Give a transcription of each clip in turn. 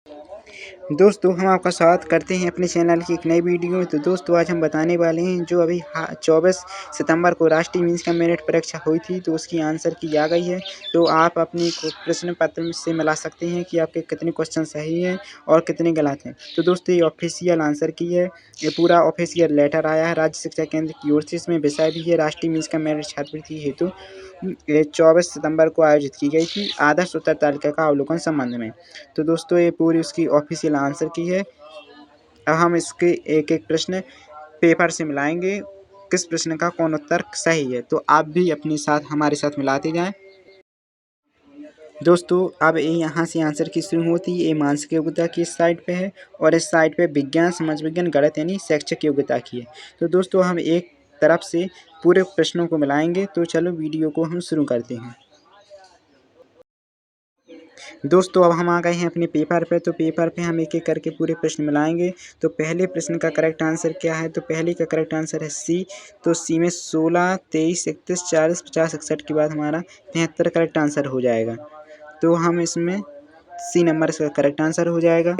दोस्तों हम आपका स्वागत करते हैं अपने चैनल की एक नई वीडियो में। तो दोस्तों आज हम बताने वाले हैं जो अभी 24 सितंबर को राष्ट्रीय मीन्स का मेरिट परीक्षा हुई थी, तो उसकी आंसर की आ गई है। तो आप अपनी प्रश्न पत्र से मिला सकते हैं कि आपके कितने क्वेश्चन सही हैं और कितने गलत हैं। तो दोस्तों ये ऑफिशियल आंसर की है, ये पूरा ऑफिशियल लेटर आया है राज्य शिक्षा केंद्र की ओर से। इसमें विषय भी है राष्ट्रीय मीन्स का मेरिट छात्रवृत्ति हेतु 24 सितंबर को आयोजित की गई थी आदर्श उत्तर तालिका का अवलोकन संबंध में। तो दोस्तों ये पूरी उसकी ऑफिशियल आंसर की है। अब हम इसके एक एक प्रश्न पेपर से मिलाएंगे, किस प्रश्न का कौन उत्तर सही है। तो आप भी अपने साथ हमारे साथ मिलाते जाएं। दोस्तों अब यहाँ से आंसर की शुरू होती है। ये मानसिक योग्यता की इस साइड पे है और इस साइड पे विज्ञान समाज विज्ञान गणित यानी शैक्षिक योग्यता की है। तो दोस्तों हम एक तरफ से पूरे प्रश्नों को मिलाएंगे। तो चलो वीडियो को हम शुरू करते हैं। दोस्तों अब हम आ गए हैं अपने पेपर पे। तो पेपर पे हम एक एक करके पूरे प्रश्न मिलाएंगे। तो पहले प्रश्न का करेक्ट आंसर क्या है। तो पहले का करेक्ट आंसर है सी। तो सी में 16, 23, 31, 40, 50, 61 के बाद हमारा 73 करेक्ट आंसर हो जाएगा। तो हम इसमें सी नंबर इसका करेक्ट आंसर हो जाएगा।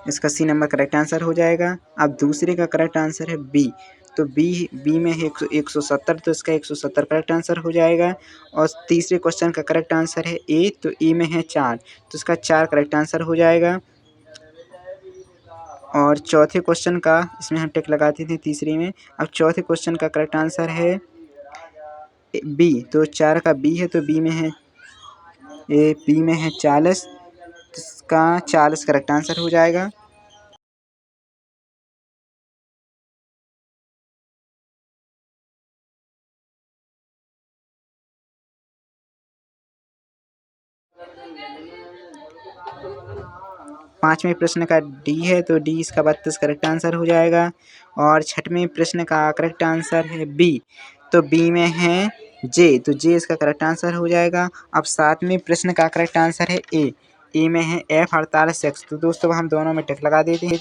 इसका सी नंबर करेक्ट आंसर हो जाएगा। अब दूसरे का करेक्ट आंसर है बी। तो बी में है 170, तो इसका 170 करेक्ट आंसर हो जाएगा। और तीसरे क्वेश्चन का करेक्ट आंसर है ए। तो ए में है 4, तो इसका 4 करेक्ट आंसर हो जाएगा। और चौथे क्वेश्चन का इसमें हम टिक लगाते थे तीसरे में। अब चौथे क्वेश्चन का करेक्ट आंसर है बी। तो 4 का बी है, तो बी में है 40, तो इसका 40 करेक्ट आंसर हो जाएगा। पाँचवें प्रश्न का डी है, तो डी इसका 32 करेक्ट आंसर हो जाएगा। और छठवें प्रश्न का करेक्ट आंसर है बी। तो बी में है जे, तो जे इसका करेक्ट आंसर हो जाएगा। अब सातवें प्रश्न का करेक्ट आंसर है ए। ए में है F 48X। तो दोस्तों हम दोनों में टिक लगा देते हैं।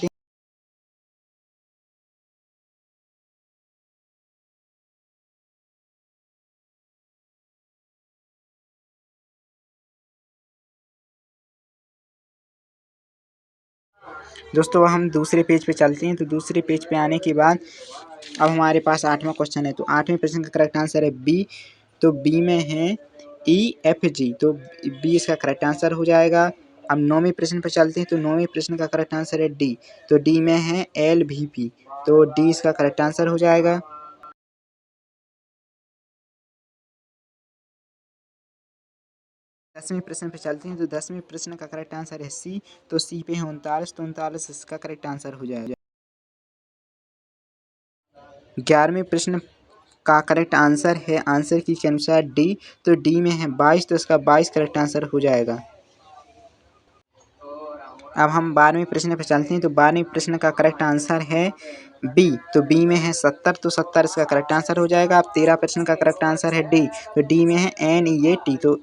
दोस्तों हम दूसरे पेज पे चलते हैं। तो दूसरे पेज पे आने के बाद अब हमारे पास 8वां क्वेश्चन है। तो 8वें प्रश्न का करेक्ट आंसर है बी। तो बी में है EFG, तो बी इसका करेक्ट आंसर हो जाएगा। अब 9वें प्रश्न पर चलते हैं। तो 9वें प्रश्न का करेक्ट आंसर है डी। तो डी में है LVP, तो डी इसका करेक्ट आंसर हो जाएगा। 10वें प्रश्न पे चलते हैं। तो 10वें प्रश्न का करेक्ट आंसर है सी। तो सी पे है 39, तो 39 इसका करेक्ट आंसर हो जाएगा। 11वें प्रश्न का करेक्ट आंसर है आंसर की के अनुसार डी। तो डी में है 22, तो इसका 22 करेक्ट आंसर हो जाएगा। अब हम 12वें प्रश्न पर चलते हैं। तो 12वें प्रश्न का करेक्ट आंसर है बी। तो बी में है 70, तो 70 इसका करेक्ट आंसर हो जाएगा। अब 13 प्रश्न का करेक्ट आंसर है डी। तो डी में है NEAT, तो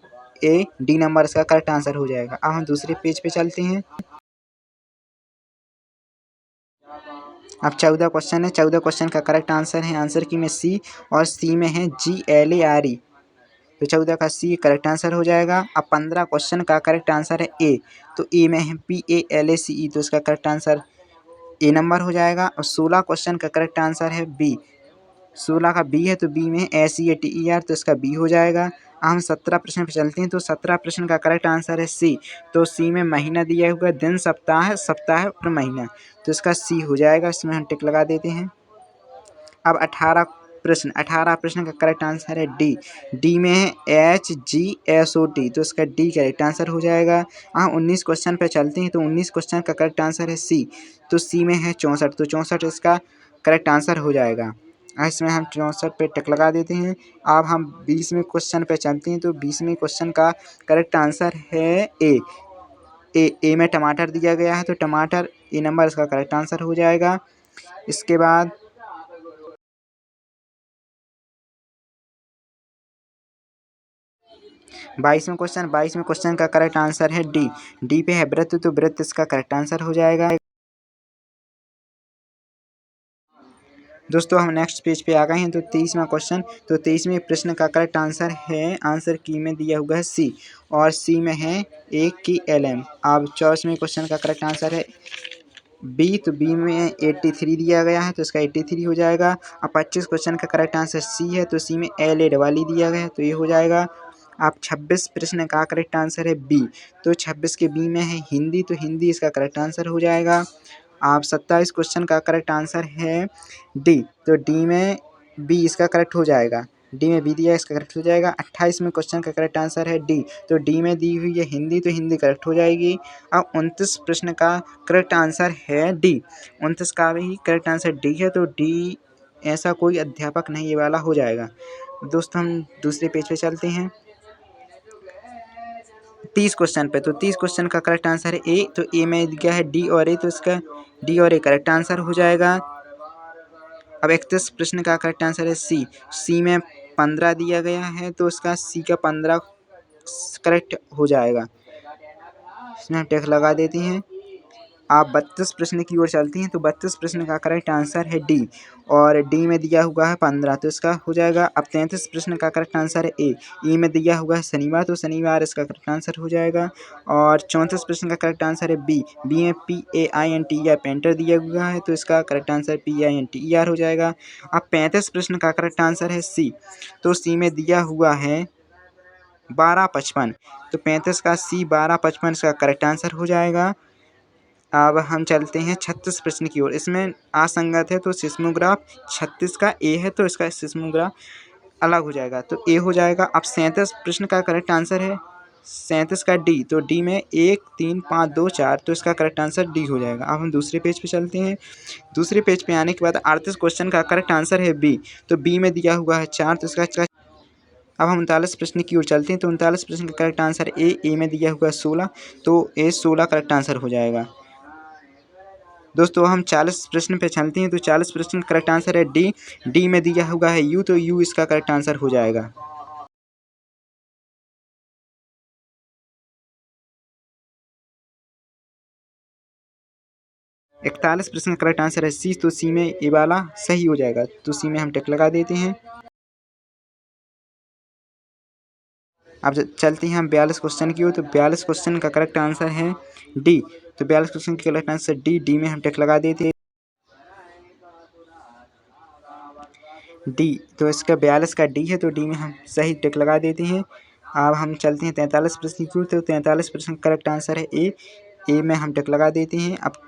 डी नंबर इसका करेक्ट आंसर हो जाएगा। अब हम दूसरे पेज पे चलते हैं। अब 14 क्वेश्चन है। 14 क्वेश्चन का करेक्ट आंसर है आंसर की में सी, और सी में है GLARE। तो 14 का सी करेक्ट आंसर हो जाएगा। अब 15 क्वेश्चन का करेक्ट आंसर है ए। तो ए में है PALACE, तो इसका करेक्ट आंसर ए नंबर हो जाएगा। और 16 क्वेश्चन का करेक्ट आंसर है बी। 16 का बी है, तो बी में SEATER, तो इसका बी हो जाएगा। हम 17 प्रश्न पे चलते हैं। तो 17 प्रश्न का करेक्ट आंसर है सी। तो सी में महीना दिया हुआ, दिन सप्ताह, सप्ताह और महीना, तो इसका सी हो जाएगा। इसमें हम टिक लगा देते हैं। अब 18 प्रश्न का करेक्ट आंसर है डी। डी में है HGSOT, तो इसका डी करेक्ट आंसर हो जाएगा। 19 क्वेश्चन पे चलते हैं। तो 19 क्वेश्चन का करेक्ट आंसर है सी। तो सी में है 64, तो 64 इसका करेक्ट आंसर हो जाएगा। इसमें हम 64 पे टिक लगा देते हैं। अब हम 20वें क्वेश्चन पे चलते हैं। तो 20वें क्वेश्चन का करेक्ट आंसर है ए में टमाटर दिया गया है, तो टमाटर ए नंबर इसका करेक्ट आंसर हो जाएगा। इसके बाद 22वें क्वेश्चन का करेक्ट आंसर है डी। डी पे है वृत्त, तो वृत्त इसका करेक्ट आंसर हो जाएगा। दोस्तों हम नेक्स्ट पेज पे आ गए हैं। तो 23वां क्वेश्चन, तो 23वें प्रश्न का करेक्ट आंसर है, आंसर की में दिया हुआ है सी, और सी में है ए की LM। अब 24वें क्वेश्चन का करेक्ट आंसर है बी, तो बी में 83 दिया गया है तो इसका 83 हो जाएगा। अब 25 क्वेश्चन का करेक्ट आंसर सी है, तो सी में LA डबल ई दिया गया है तो ये हो जाएगा। अब 26 प्रश्न का करेक्ट आंसर है बी, तो 26 के बी में है हिंदी, तो हिंदी इसका करेक्ट आंसर हो जाएगा। आप 27 क्वेश्चन का करेक्ट आंसर है डी, तो डी में बी इसका करेक्ट हो जाएगा। डी में बी दिया इसका करेक्ट हो जाएगा। 28वें क्वेश्चन का करेक्ट आंसर है डी, तो डी में दी हुई है हिंदी, तो हिंदी करेक्ट हो जाएगी। अब 29 प्रश्न का करेक्ट आंसर है डी, 29 का भी करेक्ट आंसर डी है, तो डी ऐसा कोई अध्यापक नहीं, ये वाला हो जाएगा। दोस्तों हम दूसरे पेज पे चलते हैं 30 क्वेश्चन पे। तो 30 क्वेश्चन का करेक्ट आंसर है ए, तो ए में दिया है डी और ए, तो इसका डी और ए करेक्ट आंसर हो जाएगा। अब 31 प्रश्न का करेक्ट आंसर है सी, सी में 15 दिया गया है तो उसका सी का 15 करेक्ट हो जाएगा। इसमें हम टिक लगा देते हैं। आप 32 प्रश्न की ओर चलती हैं, तो 32 प्रश्न का करेक्ट आंसर है डी, और डी में दिया हुआ है 15 तो इसका हो जाएगा। अब 33 प्रश्न का करेक्ट आंसर है ए, ई में दिया हुआ है शनिवार, तो शनिवार इसका करेक्ट आंसर हो जाएगा। और 34 प्रश्न का करेक्ट आंसर है बी, बी में PAINTER पेंटर दिया हुआ है तो इसका करेक्ट आंसर PINTER हो जाएगा। अब 35 प्रश्न का करेक्ट आंसर है सी, तो सी में दिया हुआ है 1255, तो 35 का सी 1255 इसका करेक्ट आंसर हो जाएगा। अब हम चलते हैं 36 प्रश्न की ओर। इसमें असंगत है तो सिस्मोग्राफ, 36 का ए है तो इसका सिस्मोग्राफ अलग हो जाएगा, तो ए हो जाएगा। अब 37 प्रश्न का करेक्ट आंसर है 37 का डी, तो डी में 1 3 5 2 4 तो इसका करेक्ट आंसर डी हो जाएगा। अब हम दूसरे पेज पे चलते हैं। दूसरे पेज पे आने के बाद 38 क्वेश्चन का करेक्ट आंसर है बी, तो बी में दिया हुआ है 4 तो इसका। अब हम 39 प्रश्न की ओर चलते हैं। तो 39 प्रश्न का करेक्ट आंसर ए में दिया हुआ है 16, तो ए 16 करेक्ट आंसर हो जाएगा। दोस्तों हम 40 प्रश्न पे चलते हैं। तो 40 प्रश्न का करेक्ट आंसर है डी, डी में दिया हुआ है यू, तो यू इसका करेक्ट आंसर हो जाएगा। इकतालीस प्रश्न का करेक्ट आंसर है सी, तो सी में ये वाला सही हो जाएगा, तो सी में हम टिक लगा देते हैं। अब चलते हैं हम 42 क्वेश्चन की ओर। तो 42 क्वेश्चन का करेक्ट आंसर है डी, तो 42 क्वेश्चन का करेक्ट आंसर डी, डी में हम टिक लगा देते हैं। डी, तो इसका 42 का डी है, तो डी में हम सही टिक लगा देते हैं। अब हम चलते हैं 43 प्रश्न की ओर। तो 43 प्रश्न का करेक्ट आंसर है ए में हम टिक लगा देते हैं। अब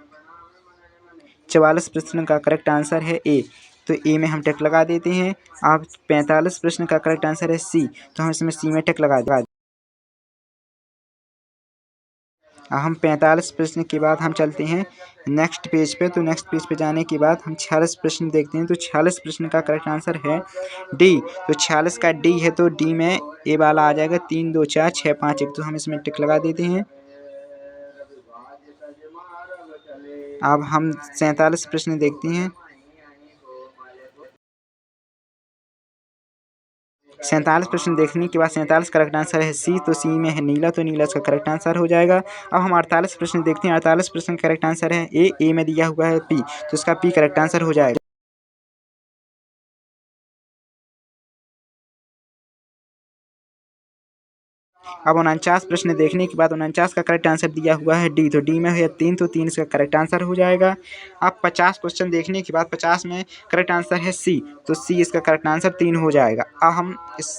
44 प्रश्न का करेक्ट आंसर है ए, तो ए में हम टिक लगा देते हैं। अब 45 प्रश्न का करेक्ट आंसर है सी, तो हम इसमें सी में टिक लगा दें। हम 45 प्रश्न के बाद हम चलते हैं नेक्स्ट पेज पे। तो नेक्स्ट पेज पे जाने के बाद हम 46 प्रश्न देखते हैं। तो 46 प्रश्न का करेक्ट आंसर है डी, तो 46 का डी है, तो डी में ए वाला आ जाएगा 3 2 4 6 5 1, तो हम इसमें टिक लगा देते हैं। अब हम 47 प्रश्न देखते हैं। 47 प्रश्न देखने के बाद 47 करेक्ट आंसर है सी, तो सी में है नीला, तो नीला इसका करेक्ट आंसर हो जाएगा। अब हम 48 प्रश्न देखते हैं। 48 प्रश्न का करेक्ट आंसर है ए में दिया हुआ है पी, तो इसका पी करेक्ट आंसर हो जाएगा। अब 49 प्रश्न देखने के बाद 49 का करेक्ट आंसर दिया हुआ है डी, तो डी में है 3, तो 3 इसका करेक्ट आंसर हो जाएगा। अब 50 क्वेश्चन देखने के बाद 50 में करेक्ट आंसर है सी, तो सी इसका करेक्ट आंसर 3 हो जाएगा। अब हम इस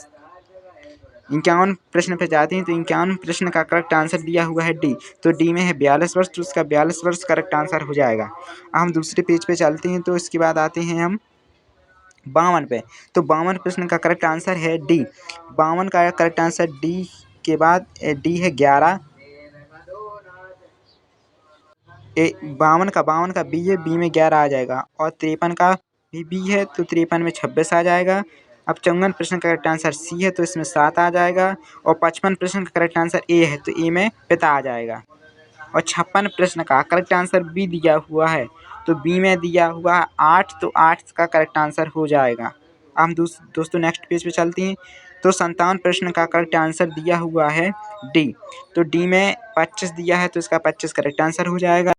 51 प्रश्न पे जाते हैं। तो 51 प्रश्न का करेक्ट आंसर दिया हुआ है डी, तो डी में है 42 वर्ष, तो उसका 42 वर्ष करेक्ट आंसर हो जाएगा। अब हम दूसरे पेज पे चलते हैं। तो इसके बाद आते हैं हम 52 पे। तो 52 प्रश्न का करेक्ट आंसर है डी, 52 का करेक्ट आंसर डी के बाद डी है 11, 52 का बी है, बी में 11 आ जाएगा। और 53 का भी बी है, तो 53 में 26 आ जाएगा। अब 54 प्रश्न का करेक्ट आंसर सी है, तो इसमें 7 आ जाएगा। और 55 प्रश्न का करेक्ट आंसर ए है, तो ए में पिता आ जाएगा। और 56 प्रश्न का करेक्ट आंसर बी दिया हुआ है, तो बी में दिया हुआ है 8, तो 8 का करेक्ट आंसर हो जाएगा। हम दोस्तों नेक्स्ट पेज पे चलते हैं। तो 57 प्रश्न का करेक्ट आंसर दिया हुआ है डी, तो डी में 25 दिया है, तो इसका 25 करेक्ट आंसर हो जाएगा।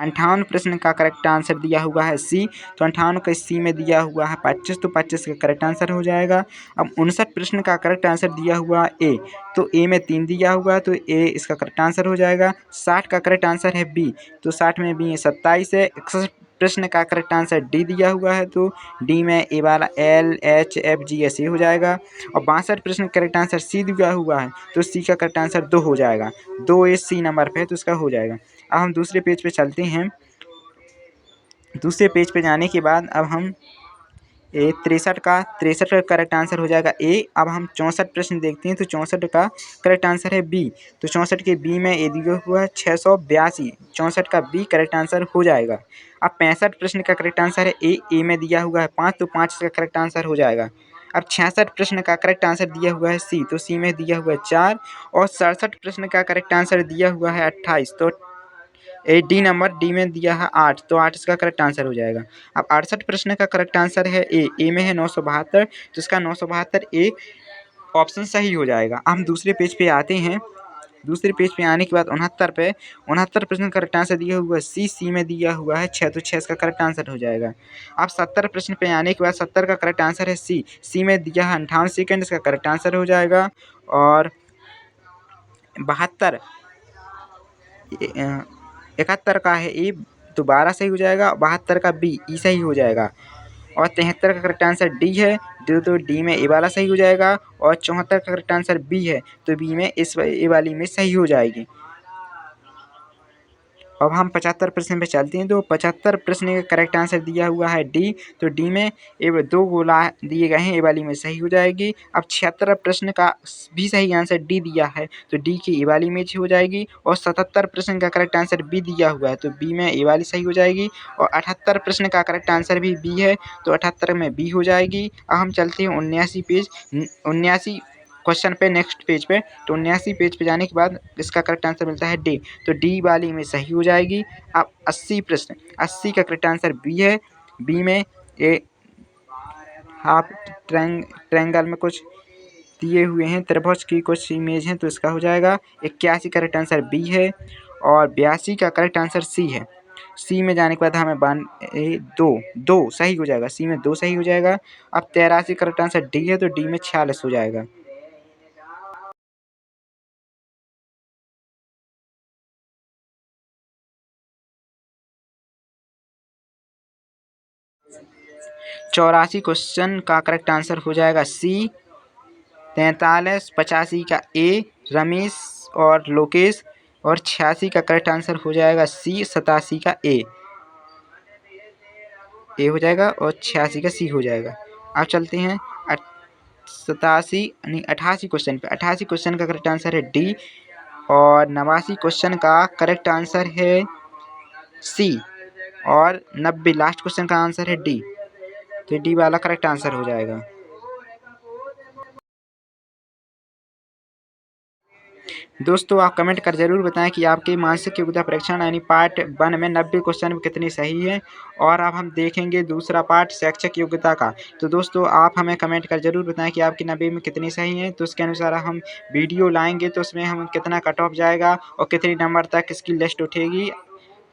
58 प्रश्न का करेक्ट आंसर दिया हुआ है सी, तो 58 का सी में दिया हुआ है 25, तो 25 का करेक्ट आंसर हो जाएगा। अब 59 प्रश्न का करेक्ट आंसर दिया हुआ ए, तो ए में 3 दिया हुआ है, तो ए इसका करेक्ट आंसर हो जाएगा। 60 का करेक्ट आंसर है बी, तो 60 में बी 27 है। 61 प्रश्न का करेक्ट आंसर डी दिया हुआ है, तो डी में ए वाला एल एच एफ जी ऐसे हो जाएगा। और 62 प्रश्न का करेक्ट आंसर सी दिया हुआ है, तो सी का करेक्ट आंसर 2 हो जाएगा। 2 ए सी नंबर पे है, तो इसका हो जाएगा। अब हम दूसरे पेज पे चलते हैं। दूसरे पेज पे जाने के बाद अब हम 63 का करेक्ट आंसर हो जाएगा ए। अब हम 64 प्रश्न देखते हैं, तो 64 का करेक्ट आंसर है बी, तो 64 के बी में ए दिया हुआ है 682, 64 का बी करेक्ट आंसर हो जाएगा। अब 65 प्रश्न का करेक्ट आंसर है ए में दिया हुआ है 5, तो 5 का करेक्ट आंसर हो जाएगा। अब 66 प्रश्न का करेक्ट आंसर दिया हुआ है सी, तो सी में दिया हुआ है 4। और 67 प्रश्न का करेक्ट आंसर दिया हुआ है 28, तो डी नंबर डी में दिया है 8, तो 8 इसका करेक्ट आंसर हो जाएगा। अब 68 प्रश्न का करेक्ट आंसर है ए में है 972, तो इसका 972 ए ऑप्शन सही हो जाएगा। हम दूसरे पेज पे आते हैं। दूसरे पेज पे आने के बाद 69 प्रश्न का करेक्ट आंसर दिया हुआ है सी में दिया हुआ है 6, तो 6 इसका करेक्ट आंसर हो जाएगा। अब 70 प्रश्न पे आने के बाद 70 का करेक्ट आंसर है सी में दिया है 58 सेकेंड, इसका करेक्ट आंसर हो जाएगा। और 71 71 का है ए, तो 12 सही हो जाएगा। 72 का बी ई सही हो जाएगा। और 73 का करेक्ट आंसर डी है, तो डी में ए वाला सही हो जाएगा। और 74 का करेक्ट आंसर बी है, तो बी में इस ए वाली में सही हो जाएगी। अब हम 75 प्रश्न पे चलते हैं, तो 75 प्रश्न का करेक्ट आंसर दिया हुआ है डी, तो डी में ए 2 गोला दिए गए हैं, ए वाली में सही हो जाएगी। अब 76 प्रश्न का भी सही आंसर डी दिया है, तो डी की ए वाली में हो जाएगी। और 77 प्रश्न का करेक्ट आंसर बी दिया हुआ है, तो बी में ए वाली सही हो जाएगी। और 78 प्रश्न का करेक्ट आंसर भी बी है, तो 78 में बी हो जाएगी। अब हम चलते हैं 79 क्वेश्चन पे, नेक्स्ट पेज पे। तो 79 पेज पे जाने के बाद इसका करेक्ट आंसर मिलता है डी, तो डी वाली में सही हो जाएगी। अब 80 प्रश्न, 80 का करेक्ट आंसर बी है, बी में ए हाफ ट्रायंगल में कुछ दिए हुए हैं, त्रिभुज की कुछ इमेज हैं, तो इसका हो जाएगा। 81 करेक्ट आंसर बी है। और 82 का करेक्ट आंसर सी है। सी में जाने के बाद हमें दो सही हो जाएगा, सी में 2 सही हो जाएगा। अब 83 करेक्ट आंसर डी है, तो डी में 46 हो जाएगा। चौरासी क्वेश्चन का करेक्ट आंसर हो जाएगा सी। 43, 85 का ए रमेश और लोकेश। और 86 का करेक्ट आंसर हो जाएगा सी। 87 का ए हो जाएगा, और 86 का सी हो जाएगा। अब चलते हैं 88 क्वेश्चन पे। 88 क्वेश्चन का करेक्ट आंसर है डी। और 89 क्वेश्चन का करेक्ट आंसर है सी। और 90 लास्ट क्वेश्चन का आंसर है डी, तो डी वाला करेक्ट आंसर हो जाएगा। दोस्तों आप कमेंट कर जरूर बताएं कि आपके मानसिक योग्यता परीक्षण यानी पार्ट 1 में 90 क्वेश्चन में कितनी सही है। और अब हम देखेंगे दूसरा पार्ट शैक्षिक योग्यता का। तो दोस्तों आप हमें कमेंट कर जरूर बताएं कि आपकी 90 में कितनी सही है, तो उसके अनुसार हम वीडियो लाएंगे, तो उसमें हम कितना कट ऑफ जाएगा और कितने नंबर तक इसकी लिस्ट उठेगी।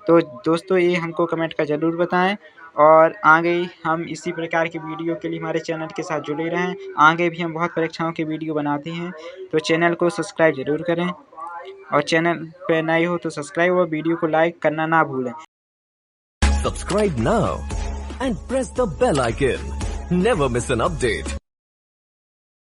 तो दोस्तों ये हमको कमेंट कर ज़रूर बताएं। और आगे हम इसी प्रकार की वीडियो के लिए हमारे चैनल के साथ जुड़े रहें। आगे भी हम बहुत परीक्षाओं की वीडियो बनाते हैं, तो चैनल को सब्सक्राइब ज़रूर करें। और चैनल पे नए हो तो सब्सक्राइब और वीडियो को लाइक करना ना भूलें। Subscribe now and press the bell icon. Never miss an update.